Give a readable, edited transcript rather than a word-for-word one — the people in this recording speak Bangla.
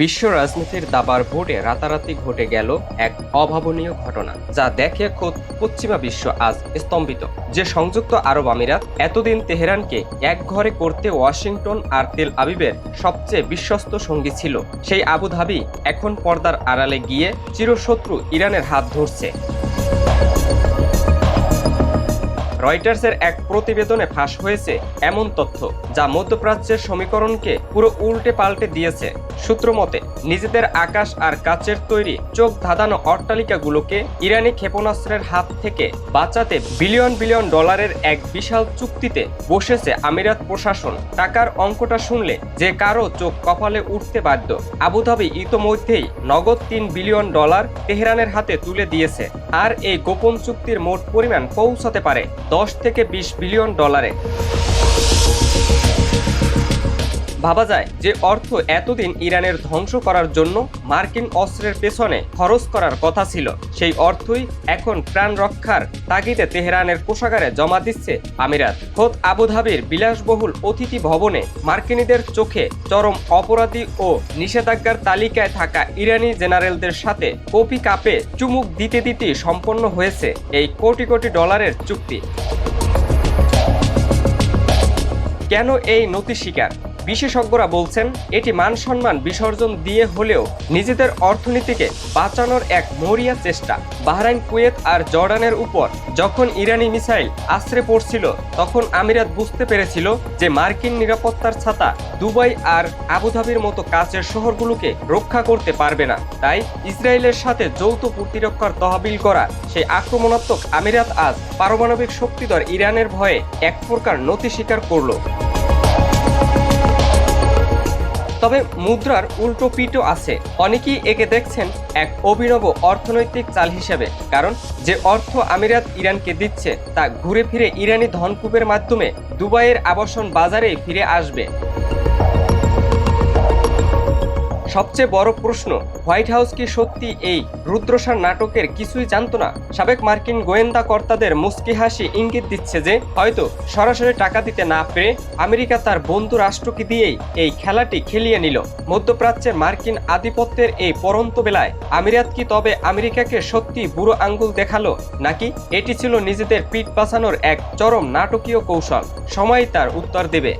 বিশ্ব রাজনীতির দাবার বোর্ডে রাতারাতি ঘটে গেল এক অভাবনীয় ঘটনা, যা দেখে খোদ পশ্চিমা বিশ্ব আজ স্তম্ভিত। যে সংযুক্ত আরব আমিরাত এতদিন তেহরানকে এক ঘরে করতে ওয়াশিংটন আর তেল আবিবের সবচেয়ে বিশ্বস্ত সঙ্গী ছিল, সেই আবুধাবি এখন পর্দার আড়ালে গিয়ে চিরশত্রু ইরানের হাত ধরছে। রয়টার্সের এক প্রতিবেদনে ফাঁস হয়েছে এমন তথ্য, যা মধ্যপ্রাচ্যের সমীকরণকে পুরো উল্টে পাল্টে দিয়েছে। সূত্র মতে, নিজেদের আকাশ আর কাচের তৈরি চোখ ধাঁধানো অট্টালিকাগুলোকে ইরানি ক্ষেপণাস্ত্রের হাত থেকে বাঁচাতে বিলিয়ন বিলিয়ন ডলারের এক বিশাল চুক্তিতে বসেছে আমিরাত প্রশাসন। টাকার অঙ্কটা শুনলে যে কারো চোখ কপালে উঠতে বাধ্য। আবুধাবি ইতোমধ্যেই নগদ $3 বিলিয়ন তেহরানের হাতে তুলে দিয়েছে, আর এই গোপন চুক্তির মোট পরিমাণ পৌঁছাতে পারে $10 থেকে $20 বিলিয়ন। ভাবা যায় যে অর্থ এতদিন ইরানের ধ্বংস করার জন্য মার্কিন অস্ত্রের পেছনে খরচ করার কথা ছিল, সেই অর্থই এখন প্রাণ রক্ষার তাগিদে তেহরানের কোষাগারে জমা দিচ্ছে আমিরাত। খোদ আবুধাবির বিলাসবহুল অতিথি ভবনে মার্কিনীদের চোখে চরম অপরাধী ও নিষেধাজ্ঞার তালিকায় থাকা ইরানি জেনারেলদের সাথে কফি কাপে চুমুক দিতে দিতে সম্পন্ন হয়েছে এই কোটি কোটি ডলারের চুক্তি। কেন এই নতি স্বীকার? বিশেষজ্ঞরা বলছেন, এটি মান সম্মান বিসর্জন দিয়ে হলেও নিজেদের অর্থনীতিকে বাঁচানোর এক মরিয়া চেষ্টা। বাহরাইন, কুয়েত আর জর্ডানের উপর যখন ইরানি মিসাইল আছড়ে পড়ছিল, তখন আমিরাত বুঝতে পেরেছিল যে মার্কিন নিরাপত্তার ছাতা দুবাই আর আবুধাবির মতো কাছের শহরগুলোকে রক্ষা করতে পারবে না। তাই ইসরায়েলের সাথে যৌথ প্রতিরক্ষার তহবিল করা সেই আক্রমণাত্মক আমিরাত আজ পারমাণবিক শক্তিধর ইরানের ভয়ে এক প্রকার নতি স্বীকার করল। তবে মুদ্রার উল্টো পিঠও আছে। অনেকেই একে দেখছেন এক অভিনব অর্থনৈতিক চাল হিসেবে, কারণ যে অর্থ আমিরাত ইরানকে দিচ্ছে তা ঘুরে ফিরে ইরানি ধনকূপের মাধ্যমে দুবাইয়ের আবাসন বাজারে ফিরে আসবে। সবচেয়ে বড় প্রশ্ন, হোয়াইট হাউস কি সত্যি এই রুদ্রসার নাটকের কিছুই জানত না? সাবেক মার্কিন গোয়েন্দা কর্তাদের মুচকি হাসি ইঙ্গিত দিচ্ছে যে হয়তো সরাসরি টাকা দিতে না পেরে আমেরিকা তার বন্ধু রাষ্ট্রকে দিয়েই এই খেলাটি খেলিয়ে নিল। মধ্যপ্রাচ্যের মার্কিন আধিপত্যের এই পরন্ত বেলায় আমিরাত কি তবে আমেরিকাকে সত্যি বুড়ো আঙ্গুল দেখালো, নাকি এটি ছিল নিজেদের পিঠ বাঁচানোর এক চরম নাটকীয় কৌশল? সময় তার উত্তর দেবে।